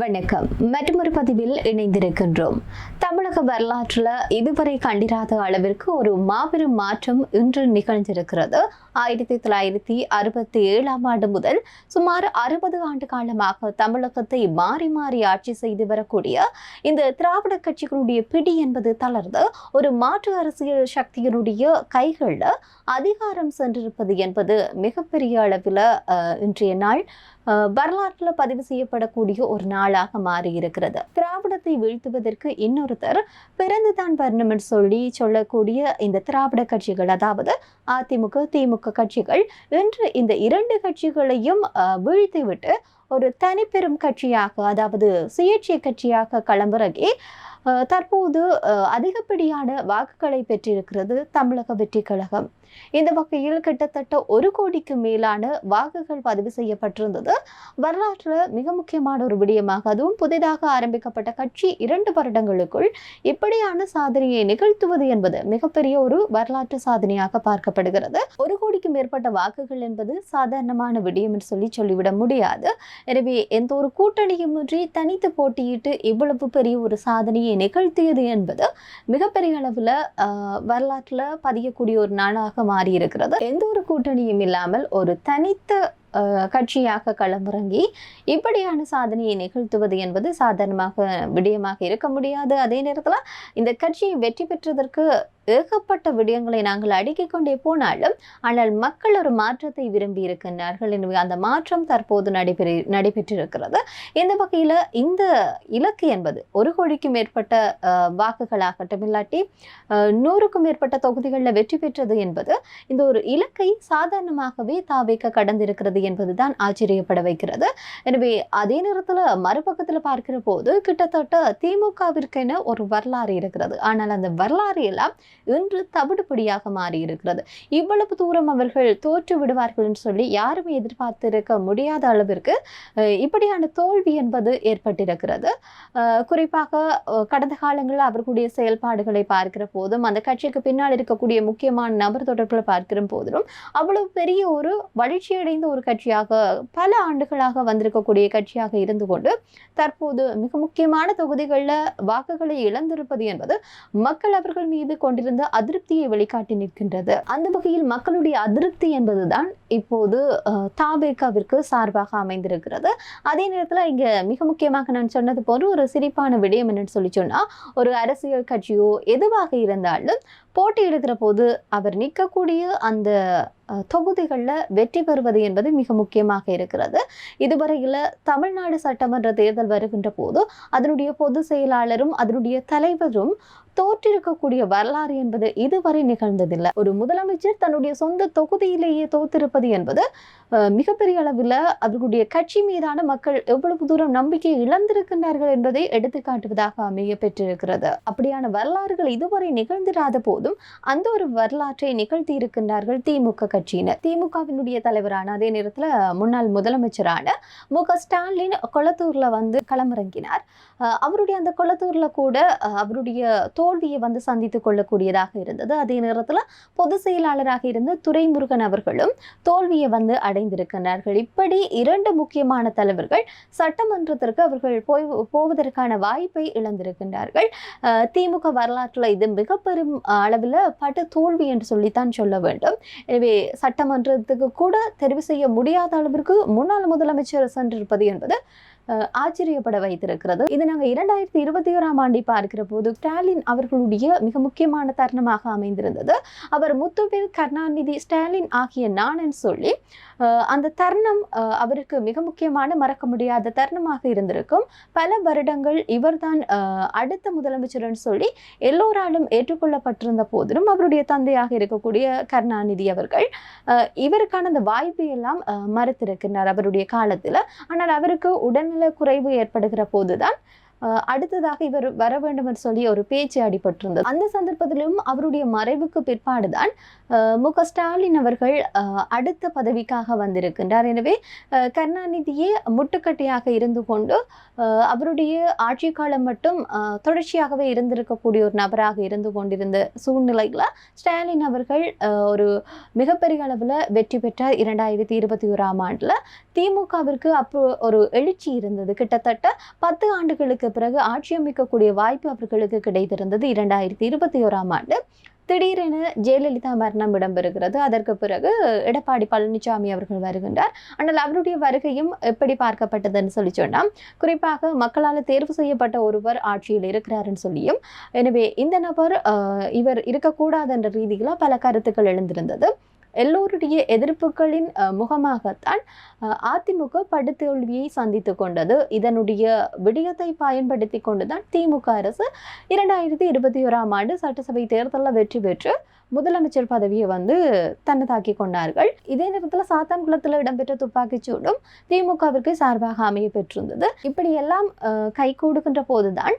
வணக்கம். மற்றொரு பதிவில் இணைந்திருக்கின்றோம். தமிழக வரலாற்றில் இதுவரை கண்டிராத அளவிற்கு ஒரு மாபெரும் மாற்றம் இன்று நிகழ்ந்திருக்கிறது. 1967 ஆண்டு முதல் சுமார் 60 ஆண்டு காலமாக தமிழகத்தை மாறி மாறி ஆட்சி செய்து வரக்கூடிய இந்த திராவிட கட்சிகளுடைய பிடி என்பது தளர்ந்து ஒரு மாற்று அரசியல் சக்தியினுடைய கைகளில் அதிகாரம் சென்றிருப்பது என்பது மிகப்பெரிய அளவில் இன்றைய நாள் வரலாற்றில் பதிவு செய்யப்படக்கூடிய ஒரு நாளாக மாறி இருக்கிறது. திராவிடத்தை வீழ்த்துவதற்கு இன்னொருத்தர் பிறந்துதான் வரணும் என்று சொல்லக்கூடிய இந்த திராவிட கட்சிகள், அதாவது அதிமுக திமுக கட்சிகள், இன்று இந்த இரண்டு கட்சிகளையும் வீழ்த்திவிட்டு ஒரு தனிப்பெரும் கட்சியாக, அதாவது சுயேட்சை கட்சியாக களமிறங்கி தற்போது அதிகப்படியான வாக்குகளை பெற்றிருக்கிறது தமிழக வெற்றி கழகம். இந்த வகையில் கிட்டத்தட்ட 1 கோடிக்கு மேலான வாக்குகள் பதிவு செய்யப்பட்டிருந்தது. வரலாற்றில் மிக முக்கியமான ஒரு விடயமாக, அதுவும் புதிதாக ஆரம்பிக்கப்பட்ட கட்சி 2 வருடங்களுக்குள் இப்படியான சாதனையை நிகழ்த்துவது என்பது மிகப்பெரிய ஒரு வரலாற்று சாதனையாக பார்க்கப்படுகிறது. 1 கோடிக்கு மேற்பட்ட வாக்குகள் என்பது சாதாரணமான விடயம் என்று சொல்லிவிட முடியாது. எனவே எந்த ஒரு கூட்டணியுமின்றி தனித்து போட்டியிட்டு இவ்வளவு பெரிய ஒரு சாதனையை நிகழ்த்தியது என்பது மிகப்பெரிய அளவில் வரலாற்றில் பதியக்கூடிய ஒரு நாளாக மாறி இருக்கிறது. எந்த ஒரு கூட்டணியும் இல்லாமல் ஒரு தனித்த கட்சியாக களமிறங்கி இப்படியான சாதனையை நிகழ்த்துவது என்பது சாதாரணமாக விடயமாக இருக்க முடியாது. அதே நேரத்தில் இந்த கட்சியை வெற்றி பெற்றதற்கு ஏகப்பட்ட விடயங்களை நாங்கள் அடுக்கிக் கொண்டே போனாலும், ஆனால் மக்கள் ஒரு மாற்றத்தை விரும்பி இருக்கின்றார்கள். எனவே அந்த மாற்றம் தற்போது நடைபெற்றிருக்கிறது. இந்த வகையில் இந்த இலக்கு என்பது 1 கோடிக்கு மேற்பட்ட வாக்குகளாகட்டும், இல்லாட்டி 100க்கும் மேற்பட்ட தொகுதிகளில் வெற்றி பெற்றது என்பது இந்த ஒரு இலக்கை சாதாரணமாகவே தாவேக்க கடந்திருக்கிறது என்பதுதான் ஆச்சரியப்பட வைக்கிறது. எனவே அதே நேரத்தில் மறுபக்கத்தில் பார்க்கிற போது கிட்டத்தட்ட திமுகவிற்கென ஒரு வரலாறு இருக்கிறது. ஆனால் அந்த வரலாறு எல்லாம் இன்று தவிடுபடியாக மாறி இருக்கிறது. இவ்வளவு தூரம் அவர்கள் தோற்று விடுவார்கள் என்று சொல்லி யாருமே எதிர்பார்த்திருக்க முடியாத அளவிற்கு இப்படியான தோல்வி என்பது ஏற்பட்டிருக்கிறது. குறிப்பாக கடந்த காலங்களில் அவர்களுடைய செயல்பாடுகளை பார்க்கிற போதும், அந்த கட்சிக்கு பின்னால் இருக்கக்கூடிய முக்கியமான நபர் தொடர்புகளை பார்க்கிற போதிலும் அவ்வளவு பெரிய ஒரு வளர்ச்சியடைந்த ஒரு கட்சியாக, பல ஆண்டுகளாக வந்திருக்கக்கூடிய கட்சியாக இருந்து கொண்டு தற்போது மிக முக்கியமான தொகுதிகளில் வாக்குகளை இழந்திருப்பது என்பது மக்கள் அவர்கள் மீது கொண்டிருந்த அதிருப்தியை வெளிக்காட்டி நிற்கின்றது. அந்த வகையில் மக்களுடைய அதிருப்தி என்பதுதான் இப்போது தாவேகாவிற்கு சார்பாக அமைந்திருக்கிறது. அதே நேரத்தில் இங்க மிக முக்கியமாக நான் சொன்னது போன்று ஒரு சிரிப்பான விடயம் என்னன்னு சொன்னா, ஒரு அரசியல் கட்சியோ எதுவாக இருந்தாலும் போட்டியிடுகிற போது அவர் நிற்கக்கூடிய அந்த தொகுதிகளில் வெற்றி பெறுவது என்பது மிக முக்கியமாக இருக்கிறது. இதுவரையில் தமிழ்நாடு சட்டமன்ற தேர்தல் வருகின்ற போது அதனுடைய பொதுச் செயலாளரும் அதனுடைய தலைவரும் தோற்றிருக்கக்கூடிய வரலாறு என்பது இதுவரை நிகழ்ந்ததில்லை. ஒரு முதலமைச்சர் தன்னுடைய சொந்த தொகுதியிலேயே தோற்றிருப்பது என்பது மிகப்பெரிய அளவில் அவர்களுடைய கட்சி மீதான மக்கள் எவ்வளவு தூரம் நம்பிக்கை இழந்திருக்கின்றார்கள் என்பதை எடுத்துக்காட்டுவதாக அமைய பெற்றிருக்கிறது. அப்படியான வரலாறுகள் இதுவரை நிகழ்ந்திராத போதும் அந்த ஒரு வரலாற்றை நிகழ்த்தி இருக்கின்றார்கள் திமுக கட்சியினர். திமுகவினுடைய தலைவரான, அதே நேரத்தில் முன்னாள் முதலமைச்சரான மு.க.ஸ்டாலின் கொளத்தூர்ல வந்து களமிறங்கினார். அவருடைய அந்த கொளத்தூர்ல கூட அவருடைய தோல்வியை வந்து சந்தித்துக் கொள்ளக்கூடியதாக இருந்தது. அதே நேரத்தில் பொதுச் செயலாளராக இருந்த துரைமுருகன் அவர்களும் தோல்வியை வந்து அடைந்திருக்கிறார்கள். இப்படி 2 முக்கியமான தலைவர்கள் சட்டமன்றத்திற்கு அவர்கள் போவதற்கான வாய்ப்பை இழந்திருக்கின்றார்கள். திமுக வரலாற்றில் இது மிக பெரும் அளவில் பட்டு தோல்வி என்று சொல்லித்தான் சொல்ல வேண்டும். எனவே சட்டமன்றத்துக்கு கூட தெரிவு செய்ய முடியாத அளவிற்கு முன்னாள் முதலமைச்சர் சென்றிருப்பது என்பது ஆச்சரியப்பட வைத்திருக்கிறது. இது நாங்கள் 2021 ஆண்டை பார்க்கிற போது ஸ்டாலின் அவர்களுடைய மிக முக்கியமான தருணமாக அமைந்திருந்தது. அவர் முத்துவேல் கருணாநிதி ஸ்டாலின் ஆகிய நானன் சொல்லி அந்த தருணம் அவருக்கு மிக முக்கியமான மறக்க முடியாத தருணமாக இருந்திருக்கும். பல வருடங்கள் இவர்தான் அடுத்த முதலமைச்சர்னு சொல்லி எல்லோராலும் ஏற்றுக்கொள்ளப்பட்டிருந்த போதிலும் அவருடைய தந்தையாக இருக்கக்கூடிய கருணாநிதி அவர்கள் இவருக்கான அந்த வாய்ப்பை எல்லாம் மறுத்திருக்கிறார் அவருடைய காலத்தில். ஆனால் அவருக்கு உடல்நல குறைவு ஏற்படுகிற போதுதான் அடுத்ததாக இவர் வர வேண்டும் என்று சொல்லி ஒரு பேச்சு அடிபட்டிருந்தது. அந்த சந்தர்ப்பத்திலும் அவருடைய மறைவுக்கு பிற்பாடுதான் மு.க. ஸ்டாலின் அவர்கள் அடுத்த பதவிக்காக வந்திருக்கின்றார். எனவே கருணாநிதியே முட்டுக்கட்டையாக இருந்து கொண்டு அவருடைய ஆட்சி காலம் மட்டும் தொடர்ச்சியாகவே இருந்திருக்கக்கூடிய ஒரு நபராக இருந்து கொண்டிருந்த சூழ்நிலையில் ஸ்டாலின் அவர்கள் ஒரு மிகப்பெரிய அளவில் வெற்றி பெற்றார். 2021ஆம் ஆண்டில் திமுகவிற்கு அப்போ ஒரு எழுச்சி இருந்தது. கிட்டத்தட்ட 10 ஆண்டுகளுக்கு பிறகு ஆட்சி அமைக்கக்கூடிய வாய்ப்பு அவர்களுக்கு கிடைத்திருந்தது. 2021ஆம் ஆண்டு திடீரென ஜெயலலிதா மரணம் இடம்பெறுகிறது. அதற்கு பிறகு எடப்பாடி பழனிசாமி அவர்கள் வருகின்றார். ஆனால் அவருடைய வருகையும் எப்படி பார்க்கப்பட்டதுன்னு சொல்லி சொன்னால், குறிப்பாக மக்களால் தேர்வு செய்யப்பட்ட ஒருவர் ஆட்சியில் இருக்கிறாருன்னு சொல்லியும், எனவே இந்த நபர் இவர் இருக்கக்கூடாது என்ற ரீதியில் பல கருத்துக்கள் எழுந்திருந்தது. எல்லோருடைய எதிர்ப்புகளின் முகமாகத்தான் அதிமுக படுதோல்வியை சந்தித்து கொண்டது. இதனுடைய விடயத்தை பயன்படுத்தி கொண்டுதான் திமுக அரசு 2021ஆம் ஆண்டு சட்டசபை தேர்தலில் வெற்றி பெற்று முதலமைச்சர் பதவியை தன்னதாக்கி கொண்டார்கள். இதே நேரத்தில் சாத்தான்குளத்தில் இடம்பெற்ற துப்பாக்கிச் சூடும் திமுகவிற்கு சார்பாக அமைய பெற்றிருந்தது. இப்படி எல்லாம் கைகூடுகின்ற போதுதான்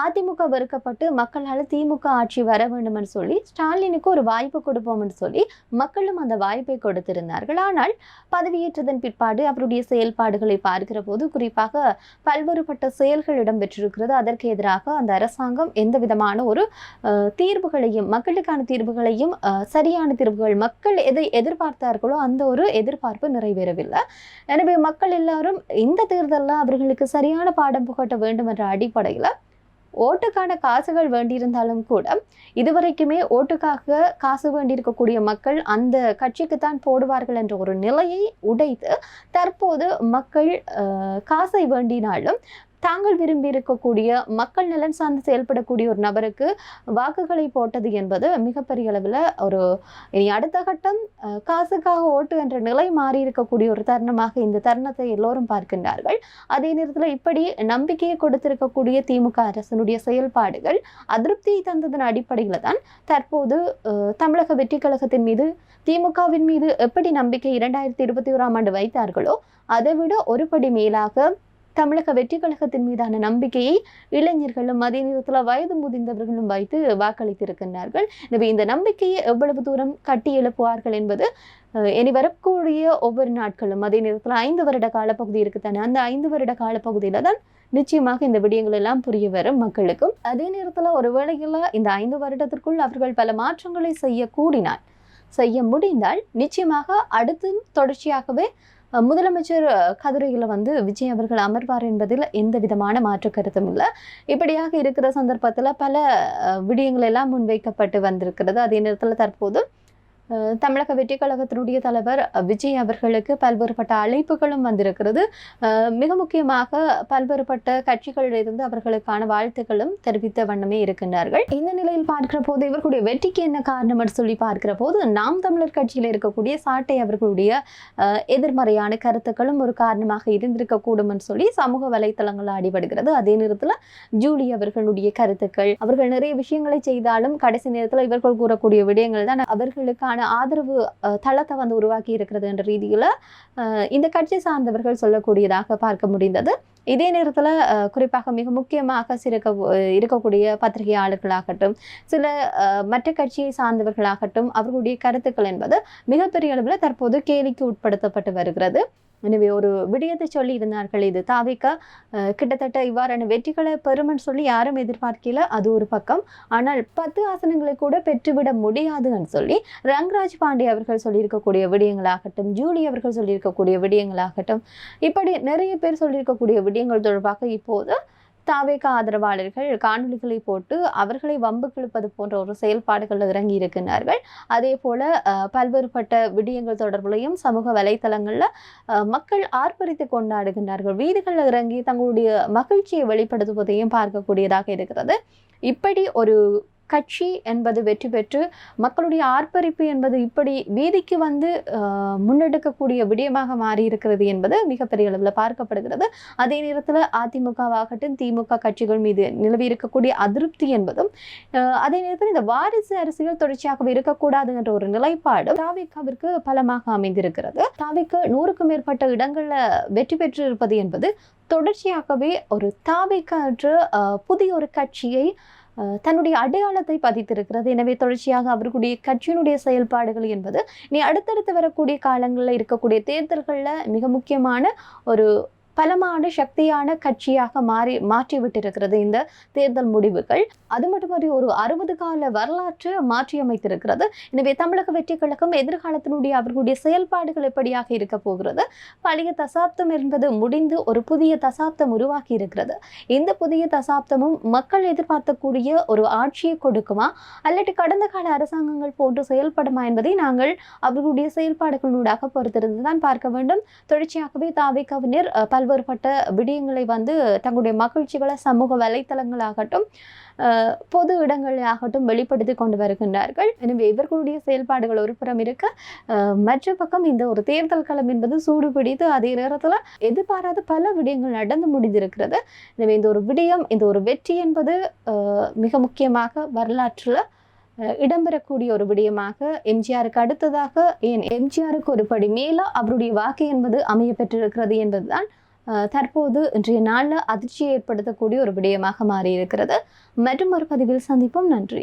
அதிமுக வெறுக்கப்பட்டு மக்களால் திமுக ஆட்சி வர வேண்டும் என்று சொல்லி ஸ்டாலினுக்கு ஒரு வாய்ப்பு கொடுப்போம் என்று சொல்லி மக்களும் அந்த வாய்ப்பை கொடுத்திருந்தார்கள். ஆனால் பதவியேற்றதன் பிற்பாடு அவருடைய செயல்பாடுகளை பார்க்கிற போது குறிப்பாக பல்வேறுபட்ட செயல்கள் இடம்பெற்றிருக்கிறது. அதற்கு எதிராக அந்த அரசாங்கம் எந்த விதமான ஒரு தீர்வுகளையும் மக்களுக்கான தீர்வுகளையும் சரியான தீர்வுகள் மக்கள் எதை எதிர்பார்த்தார்களோ அந்த ஒரு எதிர்பார்ப்பு நிறைவேறவில்லை. எனவே மக்கள் எல்லாரும் இந்த தேர்தலில் அவர்களுக்கு சரியான பாடம் புகட்ட வேண்டும் என்ற அடிப்படையில் ஓட்டுக்கான காசுகள் வேண்டியிருந்தாலும் கூட இதுவரைக்குமே ஓட்டுக்காக காசு வேண்டியிருக்கக்கூடிய மக்கள் அந்த கட்சிக்குத்தான் போடுவார்கள் என்ற ஒரு நிலையை உடைத்து தற்போது மக்கள் காசை வேண்டினாலும் தாங்கள் விரும்பி இருக்கக்கூடிய மக்கள் நலன் சார்ந்து செயல்படக்கூடிய ஒரு நபருக்கு வாக்குகளை போட்டது என்பது மிகப்பெரிய அளவில் ஒரு இனி அடுத்த கட்டம் காசுக்காக ஓட்டு என்ற நிலை மாறி இருக்கக்கூடிய ஒரு தருணமாக இந்த தருணத்தை எல்லோரும் பார்க்கின்றார்கள். அதே நேரத்தில் இப்படி நம்பிக்கையை கொடுத்திருக்கக்கூடிய திமுக அரசினுடைய செயல்பாடுகள் அதிருப்தியை தந்ததன் அடிப்படையில் தான் தற்போது தமிழக வெற்றி கழகத்தின் மீது திமுகவின் மீது எப்படி நம்பிக்கை 2021ஆம் ஆண்டு வைத்தார்களோ அதை விட ஒரு படி மேலாக தமிழக வெற்றி கழகத்தின் மீதான நம்பிக்கையை இளைஞர்களும் அதே நேரத்தில் வயது முதிர்ந்தவர்களும் வைத்து வாக்களித்திருக்கின்றார்கள். எனவே இந்த நம்பிக்கையை எவ்வளவு தூரம் கட்டி எழுப்புவார்கள் என்பது இனி வரக்கூடிய ஒவ்வொரு நாட்களும் அதே நேரத்தில் 5 வருட காலப்பகுதி இருக்குத்தானே, அந்த 5 வருட காலப்பகுதியில தான் நிச்சயமாக இந்த விடயங்கள் எல்லாம் புரிய வரும் மக்களுக்கும். அதே நேரத்தில் ஒரு வேளையில் இந்த 5 வருடத்திற்குள் அவர்கள் பல மாற்றங்களை செய்ய முடிந்தால் நிச்சயமாக அடுத்தும் தொடர்ச்சியாகவே முதலமைச்சர் கதிரையில் விஜய் அவர்கள் அமர்வார் என்பதில் எந்த விதமான மாற்று கருத்தும் இல்லை. இப்படியாக இருக்கிற சந்தர்ப்பத்தில் பல விடயங்கள் எல்லாம் முன்வைக்கப்பட்டு வந்திருக்கிறது. அதே நேரத்தில் தற்போது தமிழக வெற்றி கழகத்தினுடைய தலைவர் விஜய் அவர்களுக்கு பல்வேறுபட்ட அழைப்புகளும் வந்திருக்கிறது. மிக முக்கியமாக பல்வேறுபட்ட கட்சிகளிலிருந்து அவர்களுக்கான வாழ்த்துக்களும் தெரிவித்த வண்ணமே இருக்கின்றார்கள். இந்த நிலையில் பார்க்கிற போது இவர்களுடைய வெற்றிக்கு என்ன காரணம் என்று சொல்லி பார்க்கிற போது நாம் தமிழர் கட்சியில் இருக்கக்கூடிய சாட்டை அவர்களுடைய எதிர்மறையான கருத்துக்களும் ஒரு காரணமாக இருந்திருக்கக்கூடும் என்று சொல்லி சமூக வலைத்தளங்கள் அடிபடுகிறது. அதே நேரத்தில் ஜூலி அவர்களுடைய கருத்துக்கள், அவர்கள் நிறைய விஷயங்களை செய்தாலும் கடைசி நேரத்தில் இவர்கள் கூறக்கூடிய விடயங்கள் தான் அவர்களுக்கான ஆதரவு தளத்தை உருவாக்கி இருக்கிறது என்ற ரீதியில் இந்த கட்சி சார்ந்தவர்கள் சொல்லக்கூடியதாக பார்க்க முடிந்தது. இதே நேரத்தில் குறிப்பாக மிக முக்கியமாக இருக்கக்கூடிய பத்திரிகையாளர்களாகட்டும் சில மற்ற கட்சியை சார்ந்தவர்களாகட்டும் அவர்களுடைய கருத்துக்கள் என்பது மிகப்பெரிய அளவில் தற்போது கேலிக்கு உட்படுத்தப்பட்டு வருகிறது. எனவே ஒரு விடயத்தை சொல்லி இருந்தார்கள், இது தாவிக்க கிட்டத்தட்ட இவ்வாறான வெற்றிகளை பெறும்னு சொல்லி யாரும் எதிர்பார்க்கல, அது ஒரு பக்கம். ஆனால் 10 ஆசனங்களை கூட பெற்றுவிட முடியாதுன்னு சொல்லி ரங்கராஜ் பாண்டே அவர்கள் சொல்லியிருக்கக்கூடிய விடயங்களாகட்டும், ஜூலி அவர்கள் சொல்லியிருக்கக்கூடிய விடயங்களாகட்டும், இப்படி நிறைய பேர் சொல்லியிருக்கக்கூடிய விடயங்கள் தொடர்பாக இப்போது தாவேக ஆதரவாளர்கள் காணொலிகளை போட்டு அவர்களை வம்பு கிழப்பது போன்ற ஒரு செயல்பாடுகள் இறங்கி இருக்கின்றார்கள். அதே போல பல்வேறுபட்ட விடயங்கள் தொடர்புலையும் சமூக வலைத்தளங்களில் மக்கள் ஆர்ப்பரித்து கொண்டாடுகின்றார்கள். வீடுகளில் இறங்கி தங்களுடைய மகிழ்ச்சியை வெளிப்படுத்துவதையும் பார்க்கக்கூடியதாக இருக்கிறது. இப்படி ஒரு கட்சி என்பது வெற்றி பெற்று மக்களுடைய ஆர்ப்பரிப்பு என்பது இப்படி வீதிக்கு முன்னெடுக்கக்கூடிய விடயமாக மாறி இருக்கிறது என்பது மிகப்பெரிய அளவில் பார்க்கப்படுகிறது. அதே நேரத்தில் அதிமுகவாகட்டும் திமுக கட்சிகள் மீது நிலவி இருக்கக்கூடிய அதிருப்தி என்பதும் அதே நேரத்தில் இந்த வாரிசு அரசியல் தொடர்ச்சியாக இருக்கக்கூடாது என்ற ஒரு நிலைப்பாடு தாவேகாவிற்கு பலமாக அமைந்திருக்கிறது. தாவேகா 100க்கும் மேற்பட்ட இடங்கள்ல வெற்றி பெற்று இருப்பது என்பது தொடர்ச்சியாகவே ஒரு தாவேக்காற்று புதிய ஒரு கட்சியை தன்னுடைய அடையாளத்தை பதித்திருக்கிறது. எனவே தொடர்ச்சியாக அவர்களுடைய கட்சியினுடைய செயல்பாடுகள் என்பது இனி அடுத்தடுத்து வரக்கூடிய காலங்களில் இருக்கக்கூடிய தேர்தல்களில் மிக முக்கியமான ஒரு பலமான சக்தியான கட்சியாக மாற்றிவிட்டிருக்கிறது இந்த தேர்தல் முடிவுகள். அது மட்டுமன்றி ஒரு 60 கால வரலாற்று மாற்றியமைத்திருக்கிறது. எனவே தமிழக வெற்றி கழகம் எதிர்காலத்தினுடைய அவர்களுடைய செயல்பாடுகள் எப்படியாக இருக்க போகிறது, பழைய தசாப்தம் என்பது முடிந்து ஒரு புதிய தசாப்தம் உருவாக்கி இருக்கிறது. இந்த புதிய தசாப்தமும் மக்கள் எதிர்பார்க்கக்கூடிய ஒரு ஆட்சியை கொடுக்குமா அல்லது கடந்த கால அரசாங்கங்கள் போன்று செயல்படுமா என்பதை நாங்கள் அவர்களுடைய செயல்பாடுகளூடாக பொறுத்திருந்து தான் பார்க்க வேண்டும். தொடர்ச்சியாகவே தாவேக்காவினர் பல்வேறுபட்ட விடயங்களை தங்களுடைய மகிழ்ச்சிகளை சமூக வலைத்தளங்களாகட்டும் பொது இடங்களாகட்டும் வெளிப்படுத்தி கொண்டு வருகின்றார்கள். எனவே இவர்களுடைய செயல்பாடுகள் ஒரு புறம் இருக்க, மற்ற பக்கம் இந்த ஒரு தேர்தல் களம் என்பது சூடுபிடித்து அதே நேரத்தில் எதிர்பாராத பல விடயங்கள் நடந்து முடிந்திருக்கிறது. எனவே இந்த ஒரு விடயம், இந்த ஒரு வெற்றி என்பது மிக முக்கியமாக வரலாற்றில் இடம்பெறக்கூடிய ஒரு விடயமாக எம்ஜிஆருக்கு அடுத்ததாக எம்ஜிஆருக்கு ஒரு படி மேல அவருடைய வாக்கு என்பது அமைய பெற்றிருக்கிறது என்பதுதான் தற்போது இன்றைய நாளில் அதிர்ச்சியை ஏற்படுத்தக்கூடிய ஒரு விடயமாக மாறியிருக்கிறது. மற்றும் ஒரு பதிவில் சந்திப்போம். நன்றி.